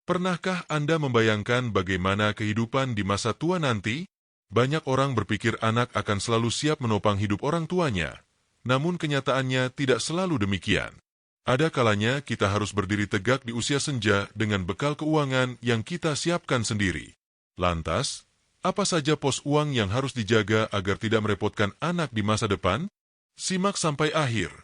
Pernahkah Anda membayangkan bagaimana kehidupan di masa tua nanti? Banyak orang berpikir anak akan selalu siap menopang hidup orang tuanya, namun kenyataannya tidak selalu demikian. Ada kalanya kita harus berdiri tegak di usia senja dengan bekal keuangan yang kita siapkan sendiri. Lantas, apa saja pos uang yang harus dijaga agar tidak merepotkan anak di masa depan? Simak sampai akhir,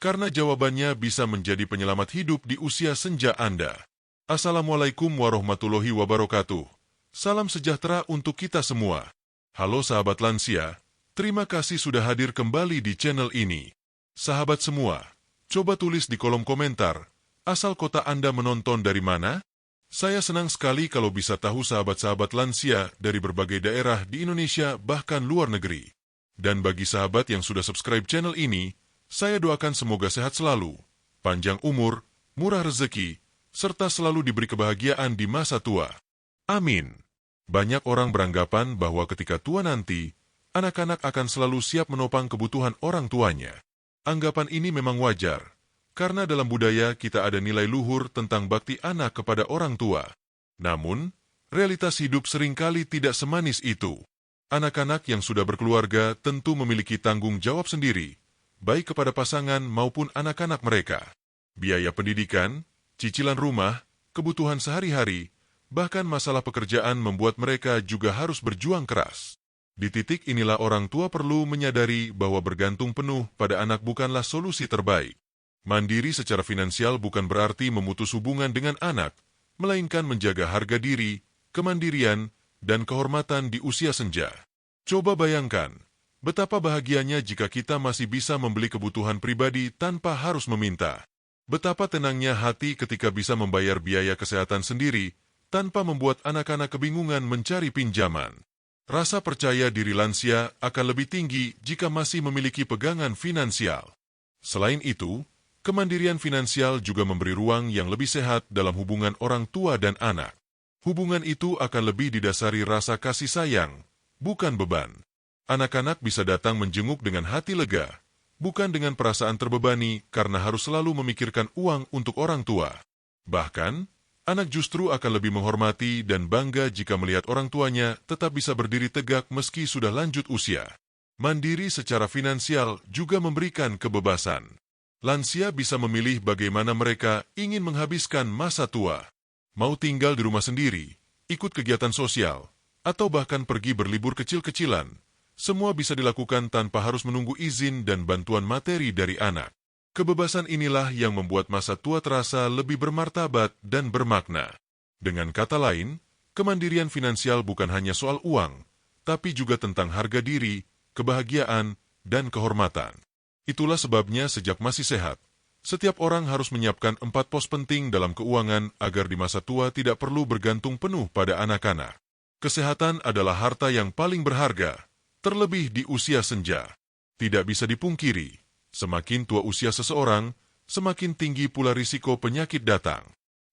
karena jawabannya bisa menjadi penyelamat hidup di usia senja Anda. Assalamualaikum warahmatullahi wabarakatuh. Salam sejahtera untuk kita semua. Halo sahabat lansia, terima kasih sudah hadir kembali di channel ini. Sahabat semua, coba tulis di kolom komentar, asal kota Anda menonton dari mana? Saya senang sekali kalau bisa tahu sahabat-sahabat lansia dari berbagai daerah di Indonesia bahkan luar negeri. Dan bagi sahabat yang sudah subscribe channel ini, saya doakan semoga sehat selalu, panjang umur, murah rezeki, serta selalu diberi kebahagiaan di masa tua. Amin. Banyak orang beranggapan bahwa ketika tua nanti, anak-anak akan selalu siap menopang kebutuhan orang tuanya. Anggapan ini memang wajar, karena dalam budaya kita ada nilai luhur tentang bakti anak kepada orang tua. Namun, realitas hidup seringkali tidak semanis itu. Anak-anak yang sudah berkeluarga tentu memiliki tanggung jawab sendiri, baik kepada pasangan maupun anak-anak mereka. Biaya pendidikan, cicilan rumah, kebutuhan sehari-hari, bahkan masalah pekerjaan membuat mereka juga harus berjuang keras. Di titik inilah orang tua perlu menyadari bahwa bergantung penuh pada anak bukanlah solusi terbaik. Mandiri secara finansial bukan berarti memutus hubungan dengan anak, melainkan menjaga harga diri, kemandirian, dan kehormatan di usia senja. Coba bayangkan, betapa bahagianya jika kita masih bisa membeli kebutuhan pribadi tanpa harus meminta. Betapa tenangnya hati ketika bisa membayar biaya kesehatan sendiri, tanpa membuat anak-anak kebingungan mencari pinjaman. Rasa percaya diri lansia akan lebih tinggi jika masih memiliki pegangan finansial. Selain itu, kemandirian finansial juga memberi ruang yang lebih sehat dalam hubungan orang tua dan anak. Hubungan itu akan lebih didasari rasa kasih sayang, bukan beban. Anak-anak bisa datang menjenguk dengan hati lega, bukan dengan perasaan terbebani karena harus selalu memikirkan uang untuk orang tua. Bahkan, anak justru akan lebih menghormati dan bangga jika melihat orang tuanya tetap bisa berdiri tegak meski sudah lanjut usia. Mandiri secara finansial juga memberikan kebebasan. Lansia bisa memilih bagaimana mereka ingin menghabiskan masa tua. Mau tinggal di rumah sendiri, ikut kegiatan sosial, atau bahkan pergi berlibur kecil-kecilan. Semua bisa dilakukan tanpa harus menunggu izin dan bantuan materi dari anak. Kebebasan inilah yang membuat masa tua terasa lebih bermartabat dan bermakna. Dengan kata lain, kemandirian finansial bukan hanya soal uang, tapi juga tentang harga diri, kebahagiaan, dan kehormatan. Itulah sebabnya sejak masih sehat, setiap orang harus menyiapkan 4 pos penting dalam keuangan agar di masa tua tidak perlu bergantung penuh pada anak-anak. Kesehatan adalah harta yang paling berharga, terlebih di usia senja. Tidak bisa dipungkiri, semakin tua usia seseorang, semakin tinggi pula risiko penyakit datang.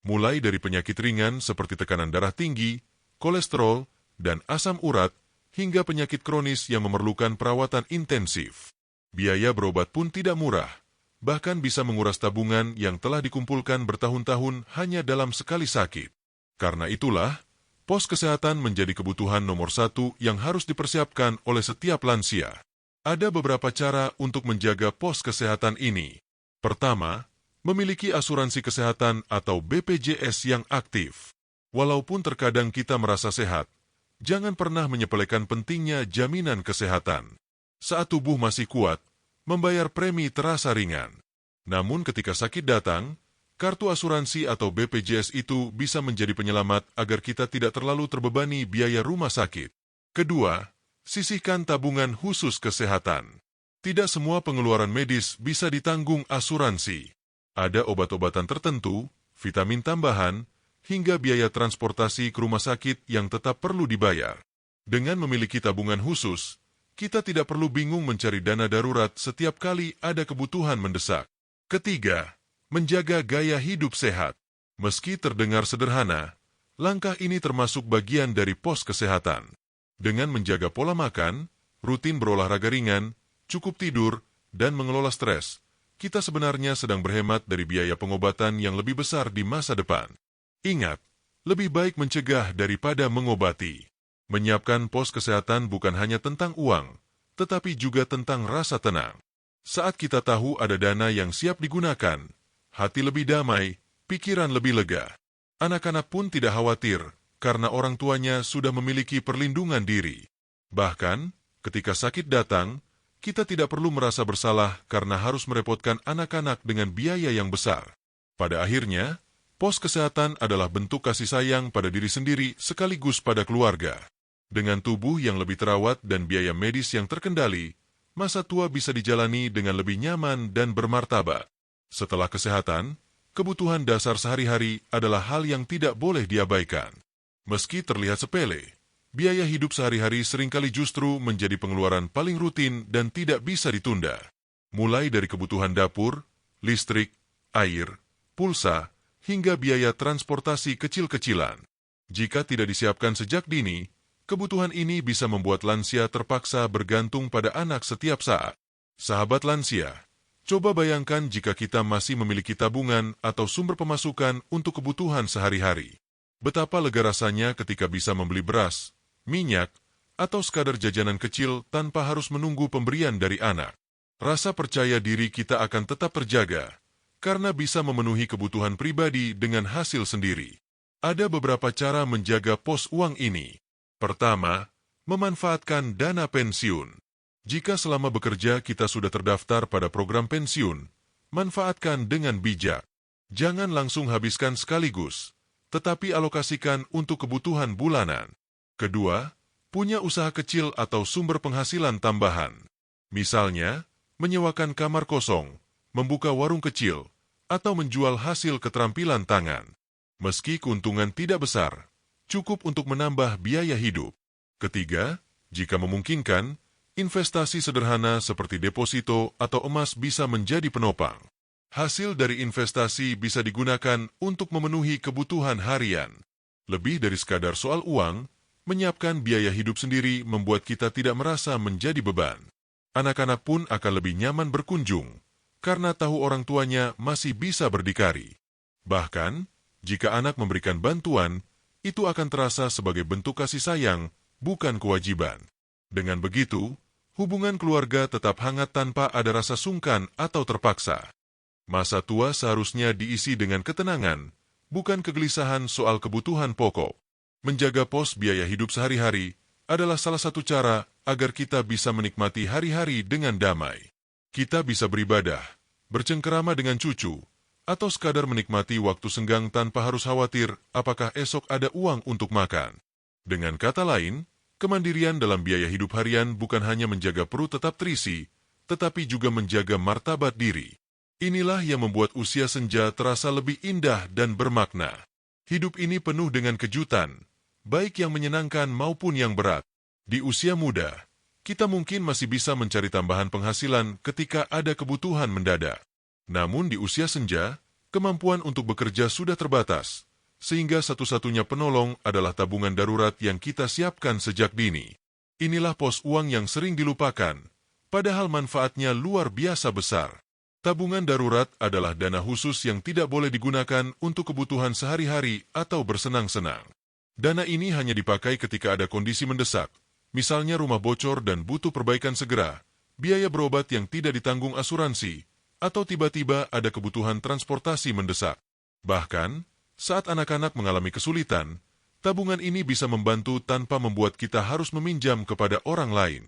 Mulai dari penyakit ringan seperti tekanan darah tinggi, kolesterol, dan asam urat, hingga penyakit kronis yang memerlukan perawatan intensif. Biaya berobat pun tidak murah, bahkan bisa menguras tabungan yang telah dikumpulkan bertahun-tahun hanya dalam sekali sakit. Karena itulah, pos kesehatan menjadi kebutuhan nomor 1 yang harus dipersiapkan oleh setiap lansia. Ada beberapa cara untuk menjaga pos kesehatan ini. Pertama, memiliki asuransi kesehatan atau BPJS yang aktif. Walaupun terkadang kita merasa sehat, jangan pernah menyepelekan pentingnya jaminan kesehatan. Saat tubuh masih kuat, membayar premi terasa ringan. Namun ketika sakit datang, kartu asuransi atau BPJS itu bisa menjadi penyelamat agar kita tidak terlalu terbebani biaya rumah sakit. Kedua, sisihkan tabungan khusus kesehatan. Tidak semua pengeluaran medis bisa ditanggung asuransi. Ada obat-obatan tertentu, vitamin tambahan, hingga biaya transportasi ke rumah sakit yang tetap perlu dibayar. Dengan memiliki tabungan khusus, kita tidak perlu bingung mencari dana darurat setiap kali ada kebutuhan mendesak. Ketiga, menjaga gaya hidup sehat. Meski terdengar sederhana, langkah ini termasuk bagian dari pos kesehatan. Dengan menjaga pola makan, rutin berolahraga ringan, cukup tidur, dan mengelola stres, kita sebenarnya sedang berhemat dari biaya pengobatan yang lebih besar di masa depan. Ingat, Lebih baik mencegah daripada mengobati. Menyiapkan pos kesehatan bukan hanya tentang uang, tetapi juga tentang rasa tenang. Saat kita tahu ada dana yang siap digunakan, hati lebih damai, pikiran lebih lega. Anak-anak pun tidak khawatir, karena orang tuanya sudah memiliki perlindungan diri. Bahkan, ketika sakit datang, kita tidak perlu merasa bersalah karena harus merepotkan anak-anak dengan biaya yang besar. Pada akhirnya, pos kesehatan adalah bentuk kasih sayang pada diri sendiri sekaligus pada keluarga. Dengan tubuh yang lebih terawat dan biaya medis yang terkendali, masa tua bisa dijalani dengan lebih nyaman dan bermartabat. Setelah kesehatan, kebutuhan dasar sehari-hari adalah hal yang tidak boleh diabaikan. Meski terlihat sepele, biaya hidup sehari-hari seringkali justru menjadi pengeluaran paling rutin dan tidak bisa ditunda. Mulai dari kebutuhan dapur, listrik, air, pulsa, hingga biaya transportasi kecil-kecilan. Jika tidak disiapkan sejak dini, kebutuhan ini bisa membuat lansia terpaksa bergantung pada anak setiap saat. Sahabat lansia, coba bayangkan jika kita masih memiliki tabungan atau sumber pemasukan untuk kebutuhan sehari-hari. Betapa lega rasanya ketika bisa membeli beras, minyak, atau sekadar jajanan kecil tanpa harus menunggu pemberian dari anak. Rasa percaya diri kita akan tetap terjaga, karena bisa memenuhi kebutuhan pribadi dengan hasil sendiri. Ada beberapa cara menjaga pos uang ini. Pertama, memanfaatkan dana pensiun. Jika selama bekerja kita sudah terdaftar pada program pensiun, manfaatkan dengan bijak. Jangan langsung habiskan sekaligus, tetapi alokasikan untuk kebutuhan bulanan. Kedua, punya usaha kecil atau sumber penghasilan tambahan. Misalnya, menyewakan kamar kosong, membuka warung kecil, atau menjual hasil keterampilan tangan. Meski keuntungan tidak besar, cukup untuk menambah biaya hidup. Ketiga, jika memungkinkan, investasi sederhana seperti deposito atau emas bisa menjadi penopang. Hasil dari investasi bisa digunakan untuk memenuhi kebutuhan harian. Lebih dari sekadar soal uang, menyiapkan biaya hidup sendiri membuat kita tidak merasa menjadi beban. Anak-anak pun akan lebih nyaman berkunjung, karena tahu orang tuanya masih bisa berdikari. Bahkan, jika anak memberikan bantuan, itu akan terasa sebagai bentuk kasih sayang, bukan kewajiban. Dengan begitu, hubungan keluarga tetap hangat tanpa ada rasa sungkan atau terpaksa. Masa tua seharusnya diisi dengan ketenangan, bukan kegelisahan soal kebutuhan pokok. Menjaga pos biaya hidup sehari-hari adalah salah satu cara agar kita bisa menikmati hari-hari dengan damai. Kita bisa beribadah, bercengkerama dengan cucu, atau sekadar menikmati waktu senggang tanpa harus khawatir apakah esok ada uang untuk makan. Dengan kata lain, kemandirian dalam biaya hidup harian bukan hanya menjaga perut tetap terisi, tetapi juga menjaga martabat diri. Inilah yang membuat usia senja terasa lebih indah dan bermakna. Hidup ini penuh dengan kejutan, baik yang menyenangkan maupun yang berat. Di usia muda, kita mungkin masih bisa mencari tambahan penghasilan ketika ada kebutuhan mendadak. Namun di usia senja, kemampuan untuk bekerja sudah terbatas, sehingga satu-satunya penolong adalah tabungan darurat yang kita siapkan sejak dini. Inilah pos uang yang sering dilupakan, padahal manfaatnya luar biasa besar. Tabungan darurat adalah dana khusus yang tidak boleh digunakan untuk kebutuhan sehari-hari atau bersenang-senang. Dana ini hanya dipakai ketika ada kondisi mendesak, misalnya rumah bocor dan butuh perbaikan segera, biaya berobat yang tidak ditanggung asuransi, atau tiba-tiba ada kebutuhan transportasi mendesak. Bahkan, saat anak-anak mengalami kesulitan, tabungan ini bisa membantu tanpa membuat kita harus meminjam kepada orang lain.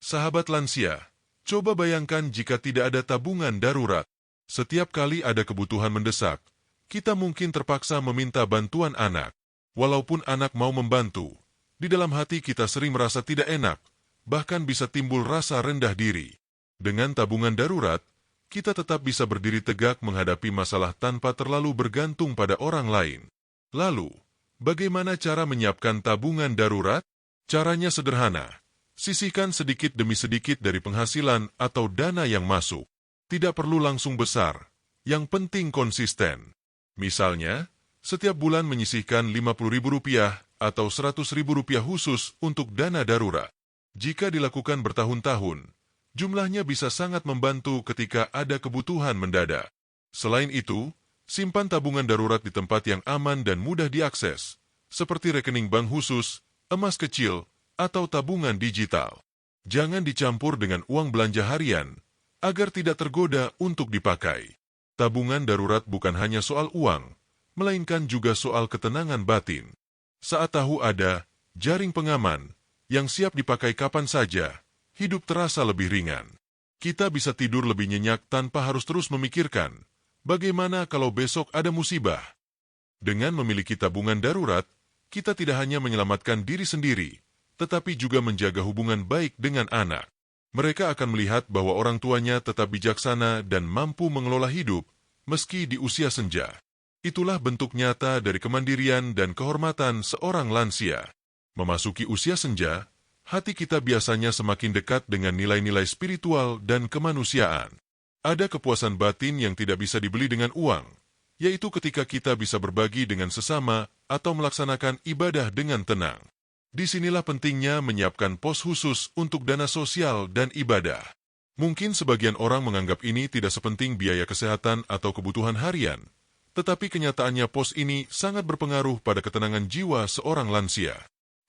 Sahabat lansia, coba bayangkan jika tidak ada tabungan darurat. Setiap kali ada kebutuhan mendesak, kita mungkin terpaksa meminta bantuan anak. Walaupun anak mau membantu, di dalam hati kita sering merasa tidak enak, bahkan bisa timbul rasa rendah diri. Dengan tabungan darurat, kita tetap bisa berdiri tegak menghadapi masalah tanpa terlalu bergantung pada orang lain. Lalu, bagaimana cara menyiapkan tabungan darurat? Caranya sederhana. Sisihkan sedikit demi sedikit dari penghasilan atau dana yang masuk. Tidak perlu langsung besar, yang penting konsisten. Misalnya, setiap bulan menyisihkan Rp50.000 atau Rp100.000 khusus untuk dana darurat. Jika dilakukan bertahun-tahun, jumlahnya bisa sangat membantu ketika ada kebutuhan mendadak. Selain itu, simpan tabungan darurat di tempat yang aman dan mudah diakses, seperti rekening bank khusus, emas kecil, atau tabungan digital. Jangan dicampur dengan uang belanja harian, agar tidak tergoda untuk dipakai. Tabungan darurat bukan hanya soal uang, melainkan juga soal ketenangan batin. Saat tahu ada jaring pengaman yang siap dipakai kapan saja, hidup terasa lebih ringan. Kita bisa tidur lebih nyenyak tanpa harus terus memikirkan, bagaimana kalau besok ada musibah. Dengan memiliki tabungan darurat, kita tidak hanya menyelamatkan diri sendiri, tetapi juga menjaga hubungan baik dengan anak. Mereka akan melihat bahwa orang tuanya tetap bijaksana dan mampu mengelola hidup, meski di usia senja. Itulah bentuk nyata dari kemandirian dan kehormatan seorang lansia. Memasuki usia senja, hati kita biasanya semakin dekat dengan nilai-nilai spiritual dan kemanusiaan. Ada kepuasan batin yang tidak bisa dibeli dengan uang, yaitu ketika kita bisa berbagi dengan sesama atau melaksanakan ibadah dengan tenang. Disinilah pentingnya menyiapkan pos khusus untuk dana sosial dan ibadah. Mungkin sebagian orang menganggap ini tidak sepenting biaya kesehatan atau kebutuhan harian, tetapi kenyataannya pos ini sangat berpengaruh pada ketenangan jiwa seorang lansia.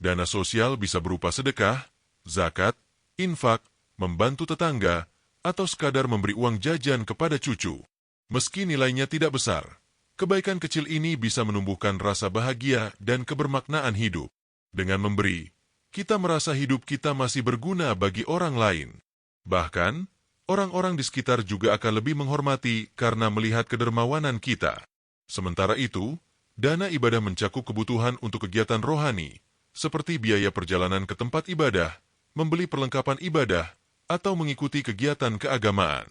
Dana sosial bisa berupa sedekah, zakat, infak, membantu tetangga, atau sekadar memberi uang jajan kepada cucu. Meski nilainya tidak besar, kebaikan kecil ini bisa menumbuhkan rasa bahagia dan kebermaknaan hidup. Dengan memberi, kita merasa hidup kita masih berguna bagi orang lain. Bahkan, orang-orang di sekitar juga akan lebih menghormati karena melihat kedermawanan kita. Sementara itu, dana ibadah mencakup kebutuhan untuk kegiatan rohani, seperti biaya perjalanan ke tempat ibadah, membeli perlengkapan ibadah, atau mengikuti kegiatan keagamaan.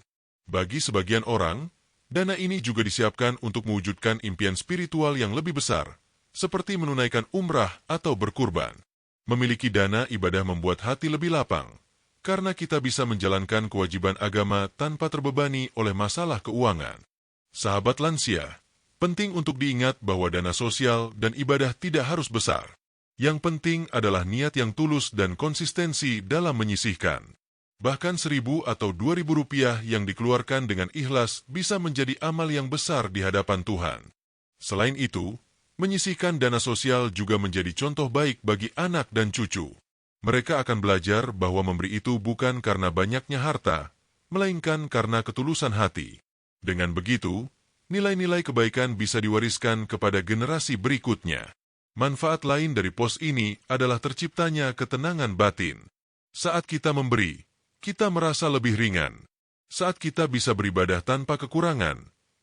Bagi sebagian orang, dana ini juga disiapkan untuk mewujudkan impian spiritual yang lebih besar, seperti menunaikan umrah atau berkurban. Memiliki dana ibadah membuat hati lebih lapang, karena kita bisa menjalankan kewajiban agama tanpa terbebani oleh masalah keuangan. Sahabat lansia, penting untuk diingat bahwa dana sosial dan ibadah tidak harus besar. Yang penting adalah niat yang tulus dan konsistensi dalam menyisihkan. Bahkan 1.000 atau 2.000 rupiah yang dikeluarkan dengan ikhlas bisa menjadi amal yang besar di hadapan Tuhan. Selain itu, menyisihkan dana sosial juga menjadi contoh baik bagi anak dan cucu. Mereka akan belajar bahwa memberi itu bukan karena banyaknya harta, melainkan karena ketulusan hati. Dengan begitu, nilai-nilai kebaikan bisa diwariskan kepada generasi berikutnya. Manfaat lain dari pos ini adalah terciptanya ketenangan batin. Saat kita memberi, kita merasa lebih ringan. Saat kita bisa beribadah tanpa kekurangan,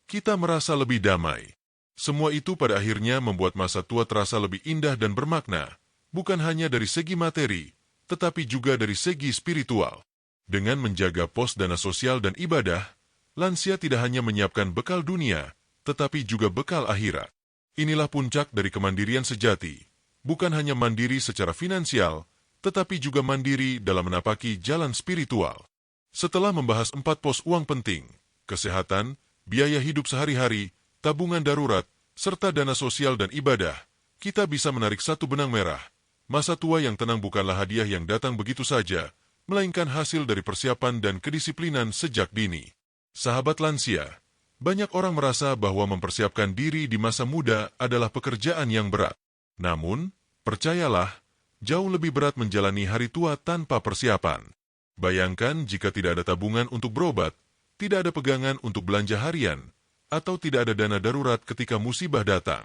kita merasa lebih damai. Semua itu pada akhirnya membuat masa tua terasa lebih indah dan bermakna, bukan hanya dari segi materi, tetapi juga dari segi spiritual. Dengan menjaga pos dana sosial dan ibadah, lansia tidak hanya menyiapkan bekal dunia, tetapi juga bekal akhirat. Inilah puncak dari kemandirian sejati, bukan hanya mandiri secara finansial, tetapi juga mandiri dalam menapaki jalan spiritual. Setelah membahas 4 pos uang penting, kesehatan, biaya hidup sehari-hari, tabungan darurat, serta dana sosial dan ibadah, kita bisa menarik satu benang merah. Masa tua yang tenang bukanlah hadiah yang datang begitu saja, melainkan hasil dari persiapan dan kedisiplinan sejak dini. Sahabat lansia, banyak orang merasa bahwa mempersiapkan diri di masa muda adalah pekerjaan yang berat. Namun, percayalah, jauh lebih berat menjalani hari tua tanpa persiapan. Bayangkan jika tidak ada tabungan untuk berobat, tidak ada pegangan untuk belanja harian, atau tidak ada dana darurat ketika musibah datang.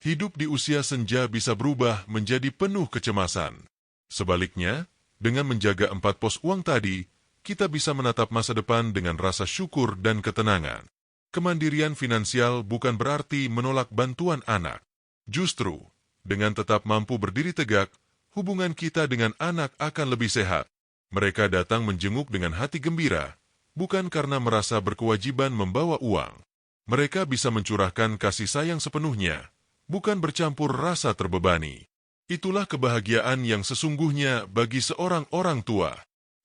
Hidup di usia senja bisa berubah menjadi penuh kecemasan. Sebaliknya, dengan menjaga 4 pos uang tadi, kita bisa menatap masa depan dengan rasa syukur dan ketenangan. Kemandirian finansial bukan berarti menolak bantuan anak. Justru, dengan tetap mampu berdiri tegak, hubungan kita dengan anak akan lebih sehat. Mereka datang menjenguk dengan hati gembira, bukan karena merasa berkewajiban membawa uang. Mereka bisa mencurahkan kasih sayang sepenuhnya, bukan bercampur rasa terbebani. Itulah kebahagiaan yang sesungguhnya bagi seorang orang tua.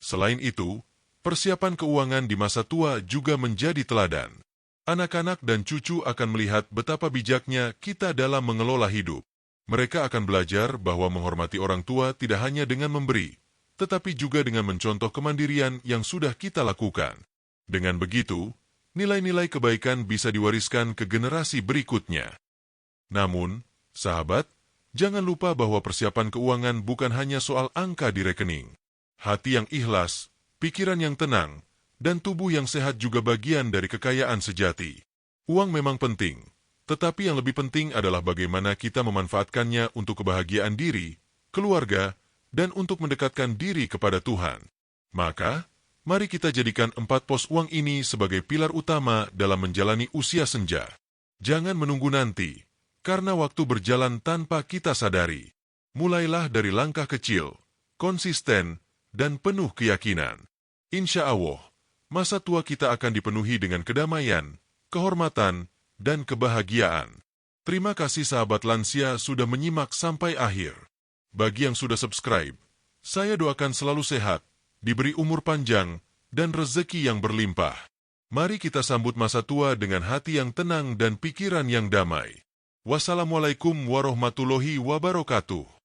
Selain itu, persiapan keuangan di masa tua juga menjadi teladan. Anak-anak dan cucu akan melihat betapa bijaknya kita dalam mengelola hidup. Mereka akan belajar bahwa menghormati orang tua tidak hanya dengan memberi, tetapi juga dengan mencontoh kemandirian yang sudah kita lakukan. Dengan begitu, nilai-nilai kebaikan bisa diwariskan ke generasi berikutnya. Namun, sahabat, Jangan lupa bahwa persiapan keuangan bukan hanya soal angka di rekening. Hati yang ikhlas, pikiran yang tenang, dan tubuh yang sehat juga bagian dari kekayaan sejati. Uang memang penting, tetapi yang lebih penting adalah bagaimana kita memanfaatkannya untuk kebahagiaan diri, keluarga, dan untuk mendekatkan diri kepada Tuhan. Maka, mari kita jadikan 4 pos uang ini sebagai pilar utama dalam menjalani usia senja. Jangan menunggu nanti, karena waktu berjalan tanpa kita sadari. Mulailah dari langkah kecil, konsisten, dan penuh keyakinan. Insya Allah, masa tua kita akan dipenuhi dengan kedamaian, kehormatan, dan kebahagiaan. Terima kasih sahabat lansia sudah menyimak sampai akhir. Bagi yang sudah subscribe, saya doakan selalu sehat, diberi umur panjang, dan rezeki yang berlimpah. Mari kita sambut masa tua dengan hati yang tenang dan pikiran yang damai. Wassalamualaikum warahmatullahi wabarakatuh.